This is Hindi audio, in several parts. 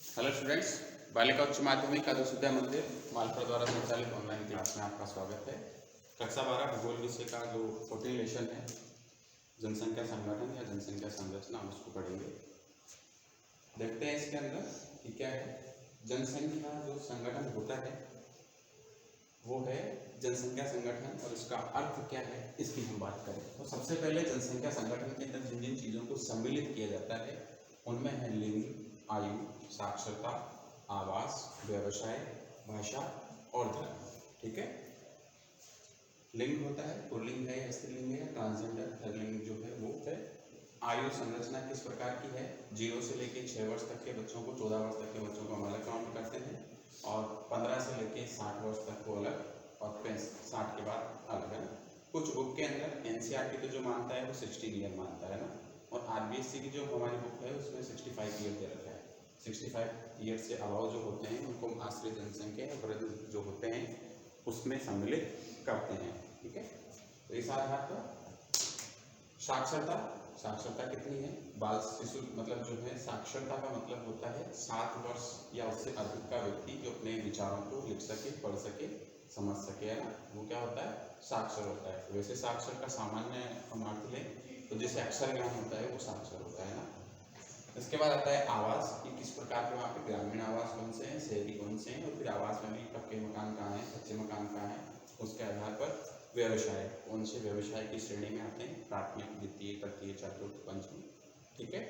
हेलो स्टूडेंट्स, बालिका उच्च माध्यमिक आदर्श विद्या मंदिर मालपुरा द्वारा संचालित ऑनलाइन क्लास में आपका स्वागत है। कक्षा 12 भूगोल विषय का जो 14 लेशन है जनसंख्या संगठन या जनसंख्या संरचना, हम उसको पढ़ेंगे। देखते हैं इसके अंदर कि क्या है। जनसंख्या जो संगठन होता है वो है जनसंख्या संगठन, और इसका अर्थ क्या है इसकी हम बात करें तो सबसे पहले जनसंख्या संगठन के अंदर जिन जिन चीज़ों को सम्मिलित किया जाता है उनमें है लिंग, आयु, साक्षरता, आवास, व्यवसाय, भाषा और धर्म। ठीक है। लिंग होता है, पुल्लिंग है या स्त्रीलिंग है, ट्रांसजेंडर, थर्लिंग जो है वो है। आयु संरचना किस प्रकार की है, 0 से लेकर 6 वर्ष तक के बच्चों को, 14 वर्ष तक के बच्चों को हम अलग काउंट करते हैं, और 15 से लेकर 60 वर्ष तक को अलग, और 60 के बाद अलग है ना। कुछ बुक के अंदर एनसीईआरटी तो जो मानता है वो 16 ईयर मानता है ना, और आरबीएससी की जो हमारी बुक है उसमें 65 ईयर दे रखा है। 65 ईयर से अलावा जो होते हैं उनको आश्रित जनसंख्या या वृद्ध जो होते हैं उसमें सम्मिलित करते हैं। ठीक है। तो इस आधार पर साक्षरता, साक्षरता कितनी है, बाल शिशु मतलब जो है साक्षरता का मतलब होता है 7 वर्ष या उससे अधिक का व्यक्ति जो अपने विचारों को लिख सके, पढ़ सके, समझ सके, है ना, वो क्या होता है, साक्षर होता है। वैसे साक्षर का सामान्य हम अर्थ लें तो जैसे अक्षर ज्ञान होता है वो साक्षर होता है ना। इसके बाद आता है आवास, कि किस प्रकार के वहाँ पे ग्रामीण आवास कौन से हैं, शहरी कौन से हैं, और फिर आवास में भी पक्के मकान कहाँ हैं, कच्चे मकान कहाँ हैं, उसके आधार पर व्यवसाय कौन से व्यवसाय की श्रेणी में आते हैं, प्राथमिक, द्वितीय, तृतीय, चतुर्थ, पंचमी। ठीक है।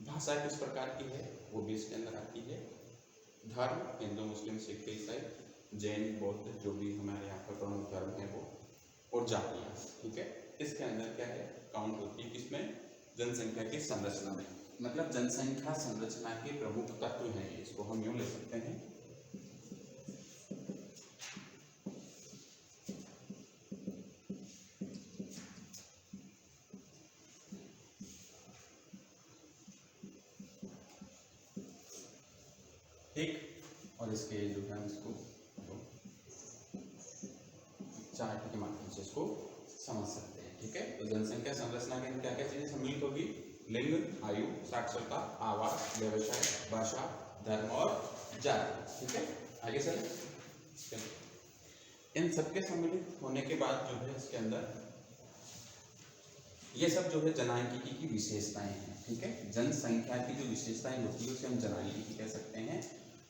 भाषा किस प्रकार की है वो भी इसके अंदर आती है। धर्म, हिंदू, मुस्लिम, सिख, ईसाई, जैन, बौद्ध, जो भी हमारे यहाँ पर प्रमुख धर्म है वो, और जातियाँ। ठीक है। इसके अंदर क्या है, काउंट होती है किसमें, जनसंख्या की संरचना में। मतलब जनसंख्या संरचना के प्रमुख तत्व हैं, इसको हम यूं ले सकते हैं। ठीक। और इसके जो है इसको चार्ट के माध्यम से इसको समझ सकते हैं। ठीक है। तो जनसंख्या संरचना के क्या क्या चीजें सम्मिलित होगी, लिंग, आयु, साक्षरता, आवास, व्यवसाय, भाषा, धर्म और जाति। ठीक है। आगे चले। इन सबके सम्मिलित होने के बाद जो है इसके अंदर ये सब जो है जनांकिकी की विशेषताएं हैं। ठीक है। जनसंख्या की जो विशेषताएं होती है उसे हम जनांकिकी कह सकते हैं।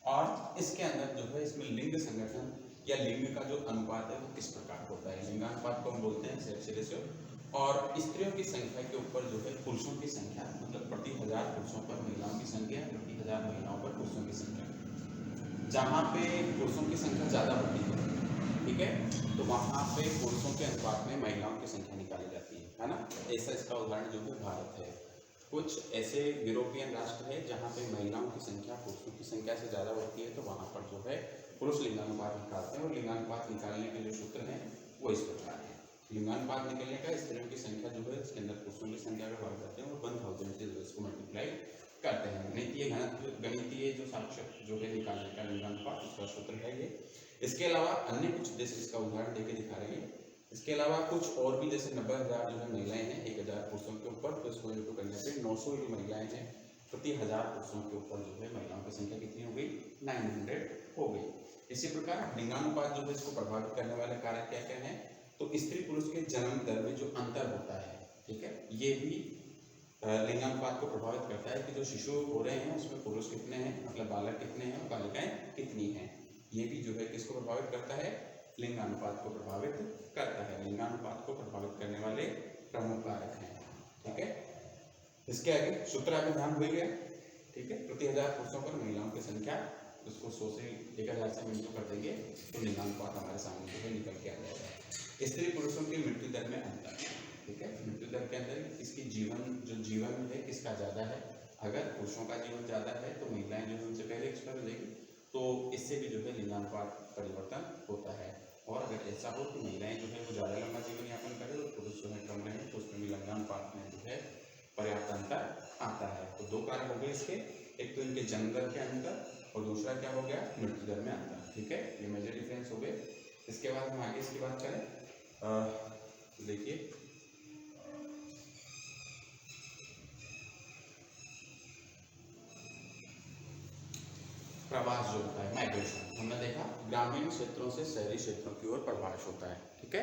और इसके अंदर जो है इसमें लिंग संगठन या लिंग का जो अनुपात है वो किस प्रकार होता है, लिंगानुपात को हम बोलते हैं सेक्स रेशियो। और स्त्रियों की संख्या के ऊपर जो है पुरुषों की संख्या, मतलब प्रति 1000 पुरुषों पर महिलाओं की संख्या, प्रति 1000 महिलाओं पर पुरुषों की संख्या। जहाँ पे पुरुषों की संख्या ज़्यादा होती है, ठीक है, तो वहाँ पे पुरुषों के अनुपात में महिलाओं की संख्या निकाली जाती है ना। ऐसा इसका उदाहरण जो है भारत है। कुछ ऐसे यूरोपियन राष्ट्र है जहाँ पे महिलाओं की संख्या पुरुषों की संख्या से ज़्यादा होती है, तो वहाँ पर जो है पुरुष लिंगानुपात निकालते हैं, और लिंगानुपात निकालने के जो सूत्र हैं वो इस प्रकार है। लिंगानुपात निकलने का स्त्रियों की संख्या जो है इसके अंदर पुरुषों की संख्या का भाग करते हैं और 1000 से जो इसको मल्टीप्लाई करते हैं। गणितीय जो साक्षर जो है निकालने का लिंगानुपात, उसका सूत्र है ये। इसके अलावा अन्य कुछ जैसे इसका उदाहरण देके दिखा रहे हैं। इसके अलावा कुछ और भी, जैसे 90,000 जो है महिलाएं हैं 1000 पुरुषों के ऊपर, तो इसको इंटू करने पे 900 जो महिलाएं हैं प्रति 1000 पुरुषों के ऊपर जो है महिलाओं की संख्या कितनी हो गई, 900 हो गई। इसी प्रकार लिंगानुपात जो है इसको प्रभावित करने वाले कारक क्या क्या हैं, तो स्त्री पुरुष के जन्म दर में जो अंतर होता है, ठीक है, ये भी लिंगानुपात को प्रभावित करता है कि जो शिशु हो रहे हैं उसमें पुरुष कितने हैं, मतलब बालक कितने हैं और बालिकाएं कितनी हैं। ये भी जो है किसको प्रभावित करता है, लिंगानुपात को प्रभावित करता है। लिंगानुपात को प्रभावित करने वाले प्रमुख कारक हैं। ठीक है। इसके आगे सूत्र आगे ध्यान हो गया। ठीक है। प्रति 1000 पुरुषों पर महिलाओं की संख्या, उसको 100 से 1000 से मिलकर कर देंगे तो लिंगानुपात हमारे सामने जो है निकल के आ जाएगा। स्त्री पुरुषों की मृत्यु दर में अंतर, ठीक है, मृत्यु दर के अंदर इसकी जीवन है किसका ज़्यादा है। अगर पुरुषों का जीवन ज़्यादा है तो महिलाएं जो है उनसे पहले एक्सपायर हो जाएगी, तो इससे भी जो है लिंगानुपात परिवर्तन होता है। और अगर ऐसा हो कि महिलाएं जो है वो ज़्यादा लंबा जीवन यापन करें और पुरुष जो है कम रहे, तो उसमें भी लिंगानुपात में जो है पर्याप्त अंतर आता है। तो दो कारक हो गए इसके, एक तो इनके जन्म दर के अंतर और दूसरा क्या हो गया, मृत्यु दर में अंतर। ठीक है, ये मेजर डिफरेंस हो गए। इसके बाद हम आगे इसकी बात करें, देखिए प्रवास जो होता है, माइग्रेशन, हमने देखा ग्रामीण क्षेत्रों से शहरी क्षेत्रों की ओर प्रवास होता है। ठीक है,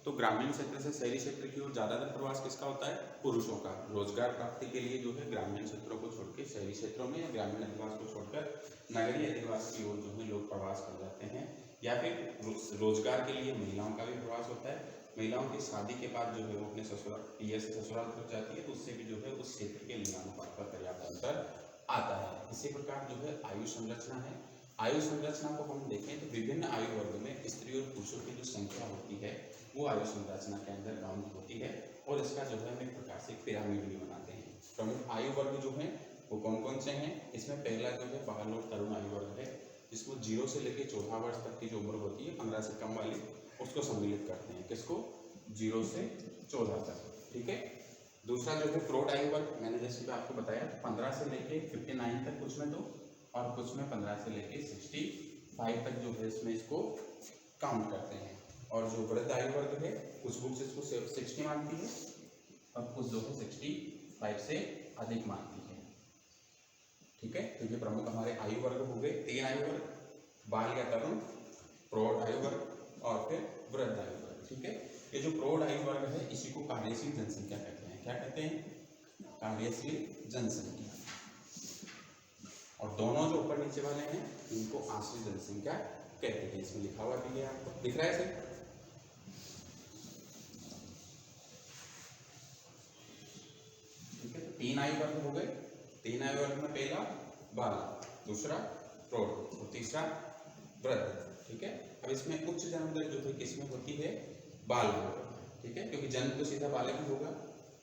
तो ग्रामीण क्षेत्र से शहरी क्षेत्र की ओर ज्यादातर प्रवास किसका होता है? पुरुषों का। रोजगार प्राप्ति के लिए जो है ग्रामीण क्षेत्रों को छोड़कर शहरी क्षेत्रों में, या ग्रामीण अधिवास को छोड़कर नगरीय अधिवास की ओर जो है लोग प्रवास कर जाते हैं। या फिर रोजगार के लिए महिलाओं का भी प्रवास होता है। महिलाओं की शादी के बाद जो है वो अपने ससुराल, पिया से ससुराल तक जाती है, तो उससे भी जो है उस क्षेत्र के लिंगानुपात पर पर्याप्त अंतर आता है। इसी प्रकार जो है आयु संरचना है। आयु संरचना को हम देखें तो विभिन्न आयु वर्ग में स्त्री और पुरुषों की जो संख्या होती है वो आयु संरचना के अंदर बाउंड होती है, और इसका जो है हम एक प्रकार से पिरामिड भी बनाते हैं। प्रमुख आयु वर्ग जो है वो कौन कौन से हैं? इसमें पहला जो है बाल और तरुण आयु वर्ग है, जिसको 0 से लेकर 14 वर्ष तक की जो उम्र होती है, 15 से कम वाली, उसको सम्मिलित करते हैं। किसको? 0 से 14 तक। ठीक है। दूसरा जो है प्रौढ़ आयु वर्ग, मैंने जैसे कि आपको बताया 15 से लेके 59 तक कुछ में तो, और कुछ में 15 से लेके 65 तक जो है इसमें इसको काउंट करते हैं। और जो वृद्ध आयु वर्ग है कुछ बुक्स इसको 60 मानती है, और कुछ जो है 65 से अधिक मानती है। ठीक है, तो ये प्रमुख हमारे आयु वर्ग हो गए। 3 आयु वर्ग, बाल या तरुण, प्रौढ़ आयु वर्ग और फिर वृद्ध आयु वर्ग। ठीक है, ये जो प्रौढ़ आयु वर्ग है इसी को कार्यशील जनसंख्या कहते हैं। क्या कहते हैं? कार्यशील जनसंख्या। और दोनों जो ऊपर नीचे वाले हैं इनको आश्रित जनसंख्या कहते हैं। इसमें लिखा हुआ भी है, आपको दिख रहा है सर? ठीक है, तो 3 आयु वर्ग हो गए। 3 आयु वर्ग में पहला बाल, दूसरा प्रौढ़ और तीसरा वृद्ध। ठीक है, अब इसमें उच्च जन्म दर जो है किसमें होती है? बाल में। ठीक है, क्योंकि जन्म तो सीधा बालक ही होगा,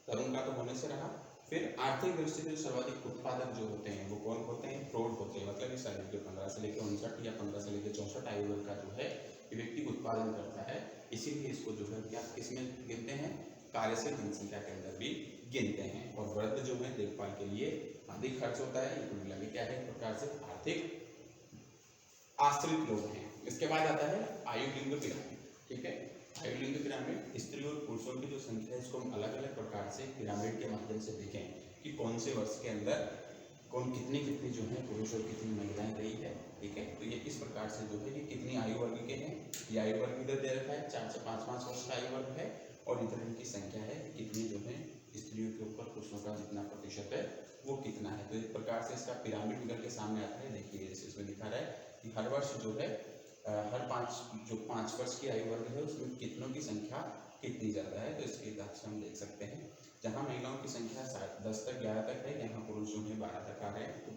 तरुण का तो होने से रहा। फिर आर्थिक दृष्टि से सर्वाधिक उत्पादक जो होते हैं वो कौन होते हैं? प्रौढ़ होते हैं। मतलब इस आयु के 15 से लेकर 59 या 15 से लेकर 64 आयु वर्ग का जो है ये व्यक्ति उत्पादन करता है, इसीलिए इसको जो है क्या किसमें गिनते हैं? कार्यशील जनसंख्या के अंदर भी गिनते हैं। और वृद्ध जो है देखभाल के लिए अधिक खर्च होता है, ये मिला के क्या है? एक प्रकार से आर्थिक आश्रित लोग हैं। इसके बाद आता है आयु लिंग पिरामिड। ठीक है, आयु लिंग पिरामिड, स्त्री और पुरुषों की जो संख्या है इसको हम अलग अलग प्रकार से पिरामिड के माध्यम से देखें कि कौन से वर्ष के अंदर कौन कितनी कितनी जो है पुरुष और कितनी महिलाएं रही है। ठीक है, तो ये इस प्रकार से जो है ये कितनी आयु वर्ग के हैं, ये आयु वर्ग इधर दे रखा है, 4 से 5 वर्ष का आयु वर्ग है, और इधर इनकी संख्या है कितनी जो है स्त्रियों के ऊपर पुरुषों का जितना प्रतिशत है वो कितना है। तो इस प्रकार से इसका पिरामिड निकल के सामने आता है। देखिए जैसे इसमें दिखा रहा है कि हर वर्ष जो है हर 5 वर्ष की आयु वर्ग है उसमें कितनों की संख्या कितनी ज़्यादा है। तो इसके हिसाब से हम देख सकते हैं जहाँ महिलाओं की संख्या 10 तक 11 तक है, यहाँ पुरुषों में 12 तक आ रहे हैं, तो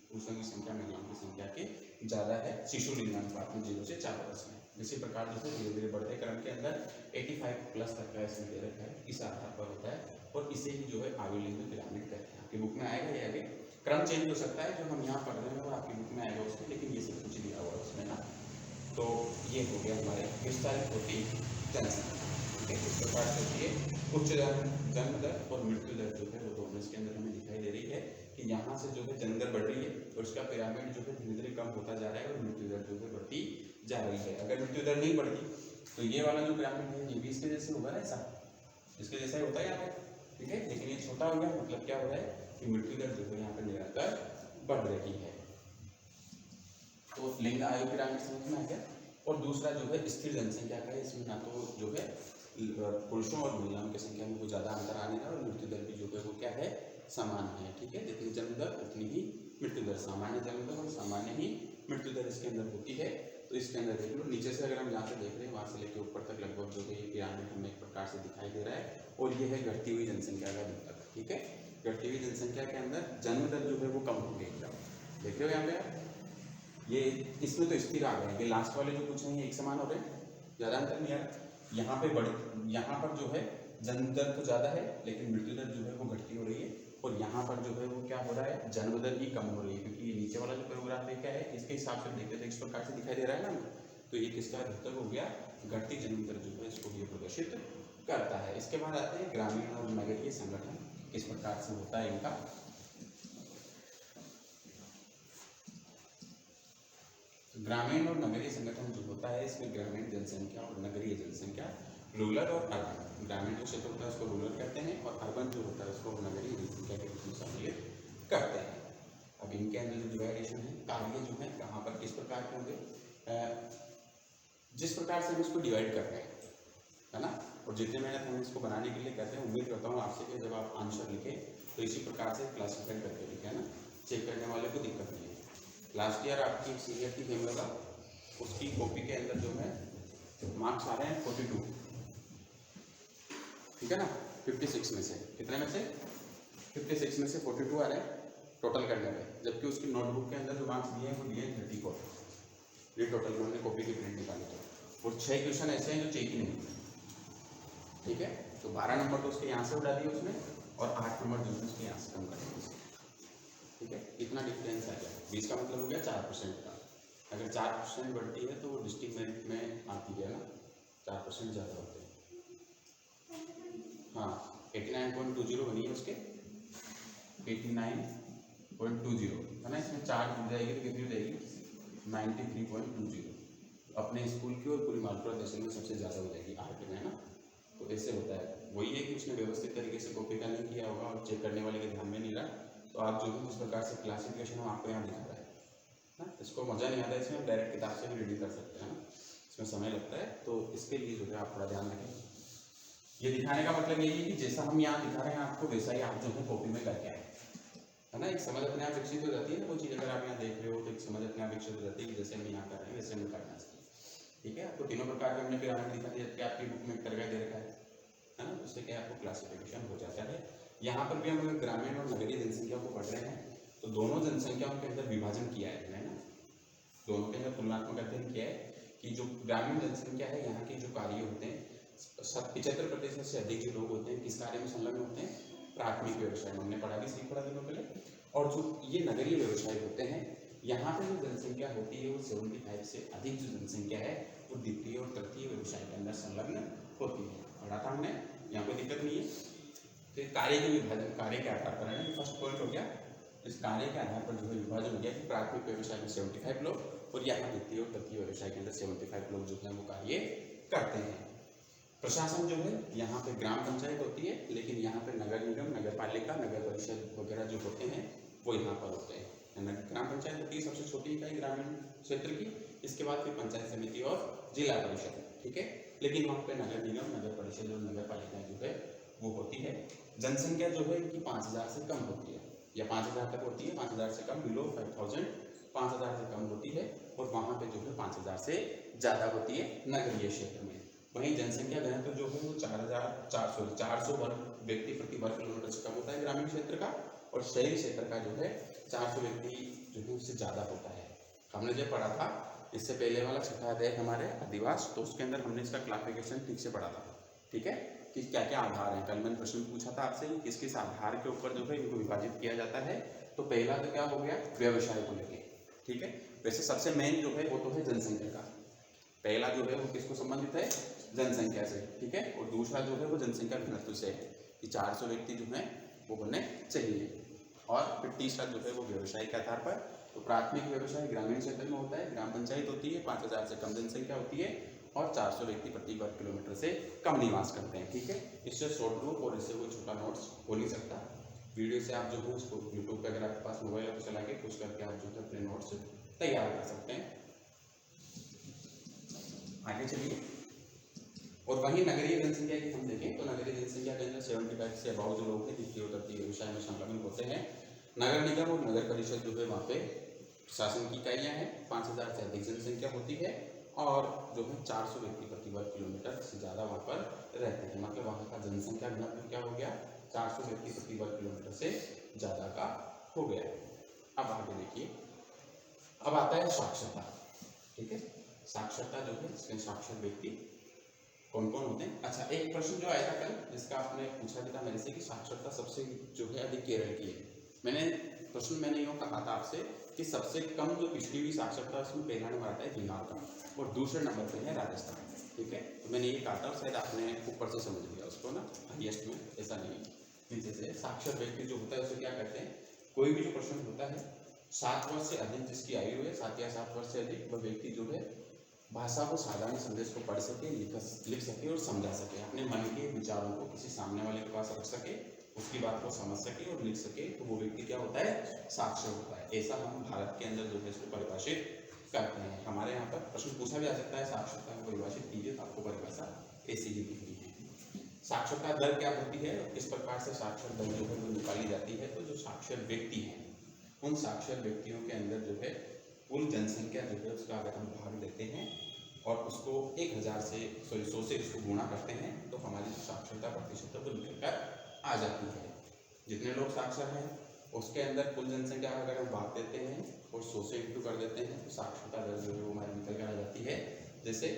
पुरुषों की संख्या महिलाओं की संख्या के ज़्यादा है शिशु लिंगानुपात में 0 से 4 वर्ष में। इसी प्रकार जैसे धीरे धीरे बढ़ते क्रम के अंदर 85+ तक का इसमें दे रखा है, इस आधार पर होता है, और इसे ही जो है आयु लिंग पिरामिड कहते हैं। आपकी बुक में आएगा ये आगे, क्रम चेंज हो सकता है, जो हम यहाँ पढ़ रहे हैं वो आपकी बुक में आएगा उसमें, लेकिन ये सब कुछ दिया हुआ है उसमें ना। तो ये हो गया हमारे विस्तारित होती जनसंख्या। ठीक है, इस प्रकार से होती है उच्च जन्म दर और मृत्यु दर जो है वो दोनों इसके अंदर हमें दिखाई दे रही है कि यहाँ से जो है जन्म दर बढ़ रही है और उसका पिरामिड जो है धीरे धीरे कम होता जा रहा है, और मृत्यु दर जो है बढ़ती जा रही है। अगर मृत्यु दर नहीं बढ़ती तो ये वाला जो पिरामिड है ये भी इसके जैसे होगा ना, ऐसा इसके जैसा ही होता है यहाँ पे। ठीक है, लेकिन ये छोटा हो गया, मतलब क्या हो रहा है कि मृत्यु दर जो है यहाँ पे निरंतर बढ़ रही है। तो लिंग आयु पिरामिड समझ में आ गया। और दूसरा जो है स्थिर जनसंख्या का है, इसमें ना तो जो है पुरुषों और महिलाओं की संख्या में कोई ज़्यादा अंतर आने का, और मृत्यु दर भी जो है वो क्या है? समान है। ठीक है, जितनी जन्म दर उतनी ही मृत्यु दर, सामान्य जन्म दर और सामान्य ही मृत्यु दर इसके अंदर होती है। तो इसके अंदर देख लो नीचे से अगर हम यहाँ से देख रहे हैं वहाँ से लेकर ऊपर तक लगभग जो है ये पिरामिड हमें एक प्रकार से दिखाई दे रहा है, और ये है घटती हुई जनसंख्या का घटक। ठीक है, घटती हुई जनसंख्या के अंदर जन्म दर जो है वो कम हो गई एकदम, देख रहे हो यहाँ पे ये, इसमें तो स्थिर आ गए, ये लास्ट वाले जो कुछ हैं एक समान हो रहे हैं, ज़्यादा अंतर नहीं आ रहा। यहाँ पे बड़े, यहाँ पर जो है जन्म दर तो ज़्यादा है लेकिन मृत्यु दर जो है वो घटती हो रही है, और यहाँ पर जो है वो क्या हो रहा है? जन्म दर ही कम हो रही है, क्योंकि ये नीचे वाला जो पैराग्राफ है क्या है इसके हिसाब से देखते तो इस प्रकार से दिखाई दे रहा है ना, तो ये किसका घटक हो गया? घटती जन्म दर जो है इसको ये प्रदर्शित करता है। इसके बाद आते हैं ग्रामीण और नगरीय संगठन, किस प्रकार से होता है इनका। ग्रामीण और नगरीय संगठन जो होता है इसमें ग्रामीण जनसंख्या और नगरीय जनसंख्या, रूरल और अर्बन, ग्रामीण जो क्षेत्र होता है उसको रूरल कहते हैं, और अर्बन जो होता है उसको नगरीय जनसंख्या के रूप में सम्मिलित करते हैं। अब इनके अंदर जो डिवाइडेशन है कार्य जो है कहाँ पर किस प्रकार के होंगे, जिस प्रकार से हम इसको डिवाइड कर रहे हैं, है ना। और जितने मेहनत हम इसको बनाने के लिए कहते हैं, उम्मीद करता हूँ आपसे कि जब आप आंसर लिखें तो इसी प्रकार से क्लासिफाई करके लिखें, है ना। चेक करने वाले को दिक्कत नहीं है। लास्ट ईयर आपकी सीनियर की हेमलता, उसकी कॉपी के अंदर जो है मार्क्स आ रहे हैं 42, ठीक है ना। 56 में से कितने में से 56 में से 42 आ रहे हैं टोटल करने में, जबकि उसकी नोटबुक के अंदर जो मार्क्स दिए हैं वो दिए 34। ये टोटल उन्होंने कॉपी की प्रिंट निकाली थी, और 6 क्वेश्चन ऐसे हैं जो चेक ही नहीं, ठीक है। तो 12 नंबर तो उसके यहाँ से उड़ा दिए उसने, और 8 नंबर जो है उसके यहाँ से कम कर दिए, ठीक है। इतना डिफरेंस आ गया। 20 का मतलब हो गया 4% का। अगर 4% बढ़ती है तो वो डिस्ट्रिक्ट मेरिट में आती है ना, 4% ज़्यादा होते हैं। हाँ, 89.20 बनी है उसके, 89.20 है ना। इसमें 4 जुड़ जाएगी तो कितनी हो जाएगी 93.20, अपने स्कूल की और पूरी मालपुरा तहसील में सबसे ज़्यादा हो जाएगी आर्ट में, है ना। तो ऐसे होता है, वही है कि उसने व्यवस्थित तरीके से कॉपी का नहीं किया होगा और चेक करने वाले के ध्यान में नहीं रहा। तो आप जो भी इस प्रकार से क्लासिफिकेशन हम आपको यहाँ दिखा रहा है ना, इसको मज़ा नहीं आता, इसमें हम डायरेक्ट किताब से भी रीडिंग कर सकते हैं ना, इसमें समय लगता है। तो इसके लिए जो है आप थोड़ा ध्यान रखें। ये दिखाने का मतलब यही है कि जैसा हम यहाँ दिखा रहे हैं आपको, वैसा ही आप जो है कॉपी में करके आए, है ना। एक समझ अपने आप विकसित हो जाती है ना, वो चीज़ अगर आप यहाँ देख रहे हो तो एक समझ अपने आप विकसित हो जाती है कि जैसे हम यहाँ कर रहे हैं वैसे हमें करना चाहिए, ठीक है। आपको तीनों प्रकार के हमने पिरामिड दिखा दिया, जबकि आपकी बुक में तरह दे रखा है ना। उससे क्या आपको क्लासिफिकेशन हो जाता है। यहाँ पर भी हम अगर ग्रामीण और नगरीय जनसंख्या को पढ़ रहे हैं तो दोनों जनसंख्याओं के अंदर विभाजन किया है ना, दोनों के अंदर तुलनात्मक अध्ययन किया है कि जो ग्रामीण जनसंख्या है, यहाँ के जो कार्य होते हैं 75% से अधिक जो लोग होते हैं किस कार्य में संलग्न होते हैं, प्राथमिक व्यवसाय में, हमने पढ़ा भी सीख पढ़ा दिनों पहले। और जो ये नगरीय व्यवसाय होते हैं, यहाँ पे जो जनसंख्या होती है वो 75 से अधिक जो जनसंख्या है वो द्वितीय और तृतीय व्यवसाय के अंदर संलग्न होती है। पढ़ा था हमने, यहाँ कोई दिक्कत नहीं है। तो कार्य के विभाजन कार्य के आधार पर है ना, फर्स्ट पॉइंट हो गया। इस कार्य के आधार पर जो है विभाजन हो गया कि प्राथमिक व्यवसाय में 75 लोग और यहाँ द्वितीय और तृतीय व्यवसाय के अंदर 75 लोग जो है वो कार्य करते हैं। प्रशासन जो है यहाँ पे ग्राम पंचायत होती है, लेकिन यहाँ पे नगर निगम, नगर पालिका, नगर परिषद वगैरह जो होते हैं वो यहाँ पर होते हैं। ग्राम पंचायत होती है सबसे छोटी इकाई ग्रामीण क्षेत्र की, इसके बाद फिर पंचायत समिति और जिला परिषद, ठीक है। लेकिन वहाँ पे नगर निगम, नगर परिषद और नगर पालिका जो है वो होती है। जनसंख्या जो है इनकी 5000 से कम होती है या 5000 तक होती है, 5000 से कम, बिलो 5000, 5000 से कम होती है, और वहाँ पे जो है 5000 से ज़्यादा होती है नगरीय क्षेत्र में। वहीं जनसंख्या घनत्व जो है वो 400 वर्ग व्यक्ति प्रति वर्ग किलोमीटर से कम होता है ग्रामीण क्षेत्र का, और शहरी क्षेत्र का जो है 400 व्यक्ति जो है उससे ज़्यादा होता है। हमने जो पढ़ा था इससे पहले वाला छठा अध्याय हमारे अधिवास, तो उसके अंदर हमने इसका क्लासिफिकेशन ठीक से पढ़ा था, ठीक है, कि क्या क्या आधार हैं। कल मैंने प्रश्न पूछा था आपसे कि किस किस आधार के ऊपर जो है इनको विभाजित किया जाता है। तो पहला तो क्या हो गया, व्यवसाय को लेके, ठीक है। वैसे सबसे मेन जो है वो तो है जनसंख्या का, पहला जो है वो किसको संबंधित है, जनसंख्या से, ठीक है। और दूसरा जो है वो जनसंख्या घनत्व से है कि 400 व्यक्ति जो हैं वो बनने चाहिए। और फिर तीसरा जो है वो व्यवसाय के आधार पर, तो प्राथमिक व्यवसाय ग्रामीण क्षेत्र में होता है, ग्राम पंचायत होती है, 5000 से कम जनसंख्या होती है, और 400 व्यक्ति प्रति वर्ग किलोमीटर से कम निवास करते हैं, ठीक है। इससे शॉर्ट रूप और इससे कोई छोटा नोट्स हो नहीं सकता। वीडियो से आप जो है उसको यूट्यूब पर अगर आपके पास मोबाइल पर चला के कुछ करके आप जो है अपने नोट्स तैयार कर सकते हैं। आगे चलिए। और वहीं नगरीय जनसंख्या की हम देखें तो नगरीय जनसंख्या के अंदर 75 से अबाव जो लोग हैं द्वितीय और तृतीय व्यवसाय में संलग्न होते हैं। नगर निगम और नगर परिषद जो है वहाँ पे शासन की इकाइयाँ हैं, 5000 से अधिक जनसंख्या होती है, और जो है 400 व्यक्ति प्रति वर्ग किलोमीटर से ज़्यादा वहाँ पर रहते हैं। मतलब वहाँ का जनसंख्या घनत्व क्या हो गया, 400 व्यक्ति प्रति वर्ग किलोमीटर से ज़्यादा का हो गया। अब आगे देखिए, अब आता है साक्षरता, ठीक है। साक्षरता जो है इसमें साक्षर व्यक्ति कौन कौन होते हैं। अच्छा, एक प्रश्न जो आया था कल जिसका आपने पूछा भी था मेरे से कि साक्षरता सबसे जो है अधिक केरल की है। मैंने यूँ कहा था आपसे कि सबसे कम जो पिछड़ी हुई साक्षरता उसमें पहला नंबर आता है बिहार का और दूसरे नंबर पे है राजस्थान, ठीक है। तो मैंने ये कहा था और शायद आपने ऊपर से समझ लिया उसको ना, हाईएस्ट में ऐसा नहीं है। नीचे से साक्षर व्यक्ति जो होता है उसे क्या कहते हैं, कोई भी जो प्रश्न होता है 7 वर्ष से अधिक जिसकी आयु है, 7 या 7 वर्ष से अधिक, वह व्यक्ति जो है भाषा को, साधारण संदेश को पढ़ सके, लिख सके और समझा सके, अपने मन के विचारों को किसी सामने वाले के पास रख सके उसकी बात को समझ सके और लिख सके, तो वो व्यक्ति क्या होता है, साक्षर होता है। ऐसा हम भारत के अंदर जो है इसको परिभाषित करते हैं। हमारे यहाँ पर प्रश्न पूछा भी जा सकता है, साक्षरता को परिभाषित कीजिए, तो आपको परिभाषा ऐसी ही लिखनी है। साक्षरता दर क्या होती है, किस प्रकार से साक्षर दर जो है वो निकाली जाती है। तो जो साक्षर व्यक्ति हैं, उन साक्षर व्यक्तियों के अंदर जो है कुल जनसंख्या जो है उसका अगर हम भाग देते हैं और उसको 1,000 से 100 से इसको गुणा करते हैं, तो हमारी जो साक्षरता प्रतिशत है वो निकल कर आ जाती है। जितने लोग साक्षर हैं उसके अंदर कुल जनसंख्या अगर हम भाग देते हैं और 100 से इंटू कर देते हैं, तो साक्षरता दर जो है वो हमारी निकल कर आ जाती है। जैसे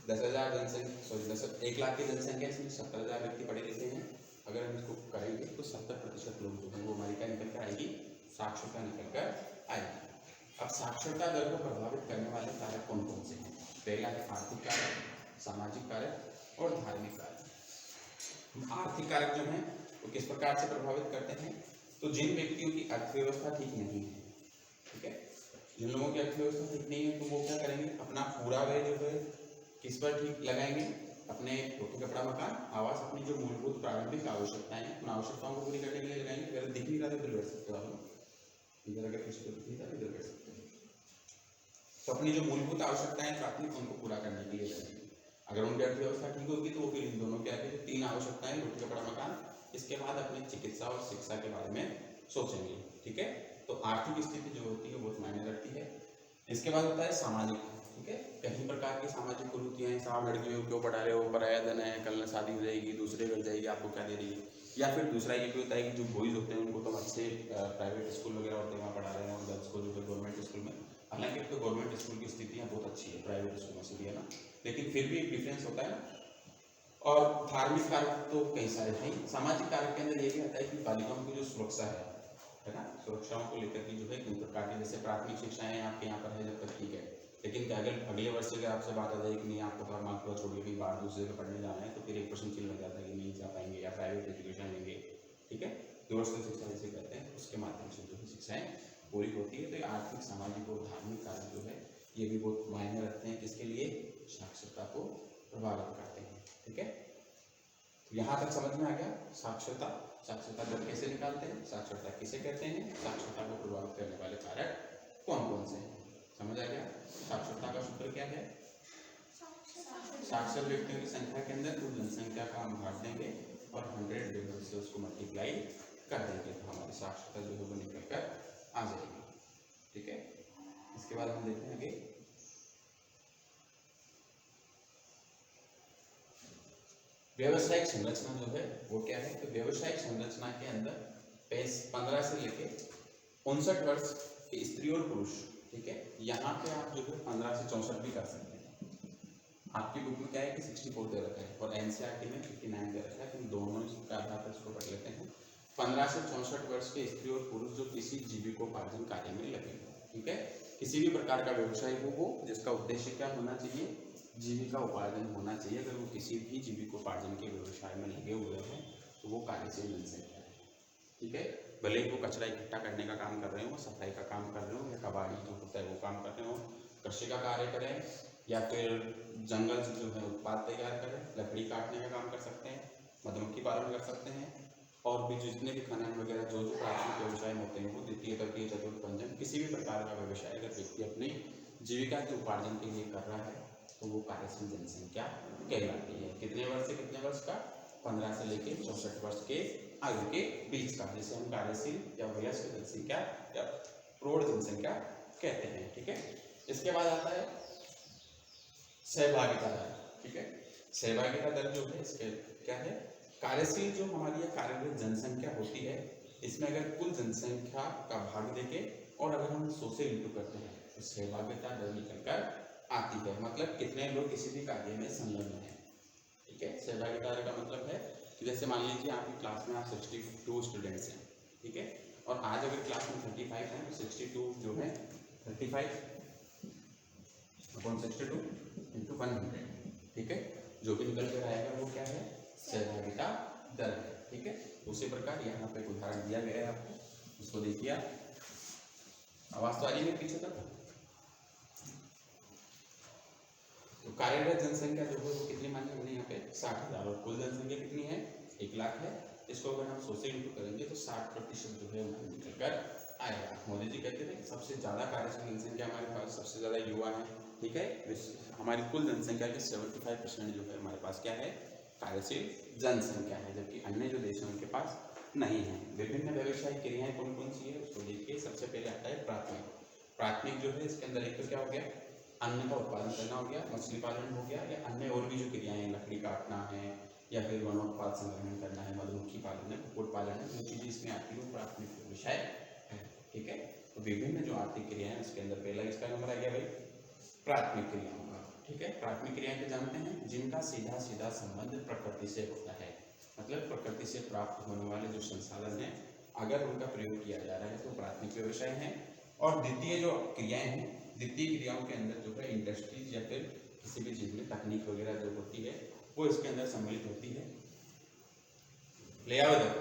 10,000 जनसंख्या 1 लाख की जनसंख्या, इसमें 70,000 व्यक्ति पढ़े लिखे हैं। अगर हम इसको करेंगे तो 70% लोग जो है वो हमारी क्या निकल कर आएगी, साक्षरता निकल कर आएगी। अब साक्षरता दर को प्रभावित करने वाले कारक कौन कौन से हैं? पहला है आर्थिक कारक, सामाजिक कारक और धार्मिक कारक। आर्थिक कारक जो है वो किस प्रकार से प्रभावित करते हैं, तो जिन व्यक्तियों की अर्थव्यवस्था ठीक नहीं है, ठीक है, जिन लोगों की अर्थव्यवस्था ठीक नहीं है, तो वो क्या करेंगे, अपना पूरा व्यय जो है किस पर ठीक लगाएंगे, अपने रोटी कपड़ा मकान आवास, अपनी जो मूलभूत प्रारंभिक आवश्यकताएं हैं उन आवश्यकताओं को पूरी करने के लिए लगाएंगे। अगर दिख नहीं रहा तो बैठ सकते हो आप लोग, इधर अगर किसी को दिख नहीं रहा इधर बैठ सकते हैं। तो अपनी जो मूलभूत आवश्यकताएं प्राथमिक उनको पूरा करने के लिए लगाएंगे। अगर उनकी अर्थव्यवस्था ठीक होगी तो वो फिर इन दोनों के आगे जो 3 आवश्यकताएं, रोटी कपड़ा मकान, इसके बाद अपनी चिकित्सा और शिक्षा के बारे में सोचेंगे। ठीक है, तो आर्थिक स्थिति जो होती है बहुत मायने रखती है। इसके बाद होता है सामाजिक। ठीक है, कई प्रकार की सामाजिक कुरीतियां हैं, साहब लड़कियों क्यों पढ़ा रहे हो, पराया धन है, कल शादी हो जाएगी, दूसरे घर जाएगी, आपको क्या दे रही है। या फिर दूसरा ये भी होता है कि जो बॉयज होते हैं उनको तो अच्छे प्राइवेट स्कूल वगैरह होते हैं वहाँ पढ़ा रहे हैं, और गर्ल्स को जो है गवर्नमेंट स्कूल में। हालांकि तो गवर्नमेंट स्कूल की स्थितियाँ बहुत अच्छी है प्राइवेट स्कूलों से भी, है ना, लेकिन फिर भी एक डिफरेंस होता है ना। और धार्मिक कारक तो कई सारे हैं। सामाजिक कारक के अंदर ये भी आता है कि बालिकाओं की जो सुरक्षा है ना, सुरक्षाओं को लेकर की जो है कई प्रकार की, जैसे प्राथमिक शिक्षाएं आपके यहाँ पर है जब तक ठीक है, लेकिन अगर अगले वर्ष अगर आपसे बात आ जाए कि नहीं आपको तो मान लो छोड़ के कहीं बाहर दूसरे जगह पढ़ने जाना है, तो फिर एक प्रश्न चिन्ह लग जाता है कि नहीं जा पाएंगे या प्राइवेट एजुकेशन लेंगे। ठीक है, दूरस्थ शिक्षा जिसे कहते हैं, उसके माध्यम से जो है शिक्षाएं पूरी होती है। तो आर्थिक, सामाजिक और धार्मिक कारक जो है ये भी बहुत मायने रखते हैं, किसके लिए, साक्षरता को प्रभावित करते हैं। ठीक है, तो यहाँ तक समझ में आ गया साक्षरता, साक्षरता दर कैसे निकालते हैं, साक्षरता किसे कहते हैं, साक्षरता को प्रभावित करने वाले कारक कौन कौन से हैं, समझ आ गया। साक्षरता का सूत्र क्या है, साक्षर व्यक्तियों की संख्या के अंदर कुल जनसंख्या का हम भाग देंगे और 100 डिवाइड से उसको मल्टीप्लाई कर देंगे, तो हमारी साक्षरता जो है वो निकल कर आ जाएगी। ठीक है, इसके बाद हम देखते हैं आगे व्यवसायिक संरचना जो है वो क्या है। तो व्यवसायिक संरचना के अंदर 15 से लेके 59 वर्ष के स्त्री और पुरुष, ठीक है, यहाँ पे आप जो है 15 से 64 भी कर सकते हैं। आपकी बुक में क्या है कि 64 दे रखा है और एनसीईआरटी में 59 दे रखा है, तो दोनों के आधार पर इसको पढ़ लेते हैं। 15 से 64 वर्ष के स्त्री और पुरुष जो किसी जीविकोपार्जन कार्य में लगे, ठीक है, किसी भी प्रकार का व्यवसाय हो जिसका उद्देश्य क्या होना चाहिए, जीविका उपार्जन होना चाहिए। अगर वो किसी भी जीविकोपार्जन के व्यवसाय में लगे हुए हैं तो वो कार्यशील जनसंख्या है। ठीक है, भले ही वो कचरा इकट्ठा करने का काम कर रहे हो, सफाई का काम कर रहे हो, या कबाड़ी जो होता है वो काम कर रहे हो, कृषि का कार्य करें, या फिर जंगल से जो है उत्पाद तैयार करें, लकड़ी काटने का काम कर सकते हैं, मधुमक्खी पालन कर सकते हैं, और भी जितने भी खनन वगैरह जो प्राथमिक व्यवसाय होते हैं वो द्वितीय, तृतीय, चतुर्थ, पंचम, किसी भी प्रकार का व्यवसाय अगर व्यक्ति अपनी जीविका के उपार्जन के लिए कर रहा है तो वो कार्यशील जनसंख्या कहलाती है। कितने वर्ष से कितने वर्ष का, 15 से लेकर 64 वर्ष के आयु के बीच का, जिसे हम कार्यशील या वयस्क जनसंख्या या प्रौढ़ जनसंख्या कहते हैं। ठीक है, इसके बाद आता है सहभागिता दर। ठीक है, सहभागिता दर जो है इसके क्या है, कार्यशील जो हमारी कार्यरत जनसंख्या होती है, इसमें अगर कुल जनसंख्या का भाग देके और अगर हम 100 से इंटू करते हैं तो सहभागिता दर निकलकर आती है। मतलब कितने लोग किसी भी कार्य में संलग्न है। ठीक है, सहभागिता दर का मतलब है कि जैसे मान लीजिए आपकी क्लास में आप 62 स्टूडेंट्स हैं, ठीक है, और आज अगर क्लास में 35 हैं तो 62 जो है 35 अपॉन 62 इंटू 100। ठीक है, जो भी निकल कर आएगा वो क्या है, सहभागिता दर है। ठीक है, उसी प्रकार यहाँ पे उदाहरण दिया गया है आपको, उसको देखिए। आवाज तो आ रही है पीछे तक। तो कार्यरत जनसंख्या जो है वो कितनी मानी हमने यहाँ पे 60,000, और कुल जनसंख्या कितनी है, 1 लाख है। इसको अगर हम 100 से इंटू करेंगे तो 60% जो है हमारा निकल कर आएगा। मोदी जी कहते थे सबसे ज़्यादा कार्यशील जनसंख्या हमारे पास, सबसे ज़्यादा युवा है, ठीक है। हमारी कुल जनसंख्या के 75% जो है हमारे पास क्या है, कार्यशील जनसंख्या है, जबकि अन्य जो देश हैं उनके पास नहीं है। विभिन्न व्यवसायिक क्रियाएं कौन कौन सी है उसको देखिए। सबसे पहले आता है प्राथमिक। प्राथमिक जो है इसके अंदर एक तो क्या हो गया, अन्न का उत्पादन करना हो गया, मछली पालन हो गया, या अन्य और भी जो क्रियाएं हैं, लकड़ी काटना है या फिर वनोत्पाद संग्रहण करना है, मधुमक्खी पालन है, कुक्कुट पालन है, वो चीज़ें इसमें आती है, वो प्राथमिक व्यवसाय है, ठीक है। तो विभिन्न जो आर्थिक क्रियाएं हैं उसके अंदर पहला इसका नंबर आ गया भाई प्राथमिक क्रियाओं का, ठीक है। प्राथमिक क्रियाएं को जानते हैं जिनका सीधा सीधा संबंध प्रकृति से होता है, मतलब प्रकृति से प्राप्त होने वाले जो संसाधन हैं अगर उनका प्रयोग किया जा रहा है तो प्राथमिक व्यवसाय है। और द्वितीय जो क्रियाएं हैं, द्वितीय क्रियाओं के अंदर जो है इंडस्ट्रीज या फिर किसी भी चीज़ में तकनीक वगैरह जो होती है वो इसके अंदर सम्मिलित होती है, ले आओ इधर,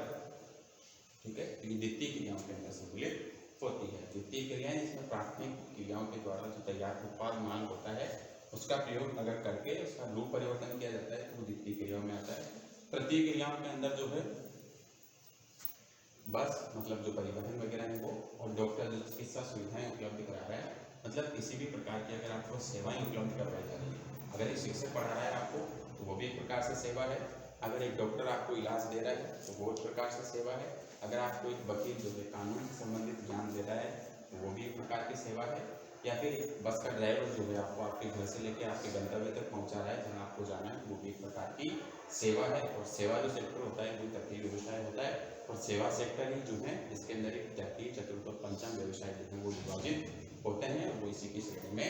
ठीक है। तो ये द्वितीय क्रियाओं के अंदर सम्मिलित होती है। द्वितीय क्रियाएं इसमें प्राथमिक क्रियाओं के द्वारा जो तैयार उत्पाद माल होता है उसका प्रयोग अगर करके उसका रूप परिवर्तन किया जाता है तो वो द्वितीय क्रियाओं में आता है। तृतीय क्रियाओं के अंदर जो है बस मतलब जो परिवहन वगैरह है वो, और डॉक्टर जो चिकित्सा सुविधाएं उपलब्ध करा रहा है, मतलब किसी भी प्रकार की अगर आपको सेवाएं उपलब्ध करवाई जा रही है, अगर एक शिक्षक पढ़ा रहा है आपको तो वो भी एक प्रकार से सेवा है, अगर एक डॉक्टर आपको इलाज दे रहा है तो वो एक प्रकार से सेवा है, अगर आपको एक वकील जो है कानून से संबंधित ज्ञान दे रहा है तो वो भी एक प्रकार की सेवा है, या फिर बस का ड्राइवर जो है आपको आपके घर से लेकर आपके गंतव्य तक पहुंचा रहा है जहाँ आपको जाना है, वो भी एक प्रकार की सेवा है। और सेवा जो सेक्टर होता है वो तृतीय व्यवसाय होता है, और सेवा सेक्टर ही जो है इसके अंदर एक तृतीय, चतुर्थ और पंचम व्यवसाय जो है वो विभाजित होते हैं और वो इसी की श्रेणी में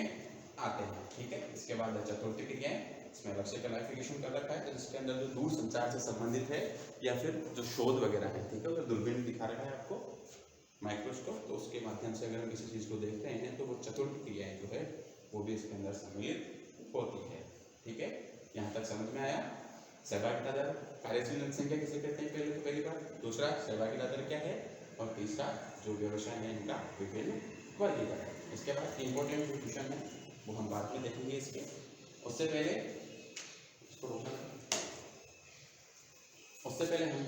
आते हैं, ठीक है। इसके बाद चतुर्थ क्रियाएं, इसमें अलग से क्लासिफिकेशन कर रखा है, तो जिसके अंदर जो दूर संचार से संबंधित है या फिर जो शोध वगैरह है, ठीक है, उधर दूरबीन दिखा रखा है आपको माइक्रोस्कोप, तो उसके माध्यम से अगर हम किसी चीज़ को देखते हैं तो वो चतुर्थ क्रियाएं जो है वो भी इसके अंदर सम्मिलित होती है, ठीक है। यहाँ तक समझ में आया। सहभागिता दर, कार्यशील जनसंख्या किसे कहते हैं पहले तो पहली बार, दूसरा सहभागिता दर क्या है, और तीसरा जो व्यवसाय है इनका विभिन्न वर्गीकरण। इसके बाद इंपॉर्टेंट जो क्वेश्चन है वो हम बाद में देखेंगे इसके, उससे पहले इसको रोकना, उससे पहले हम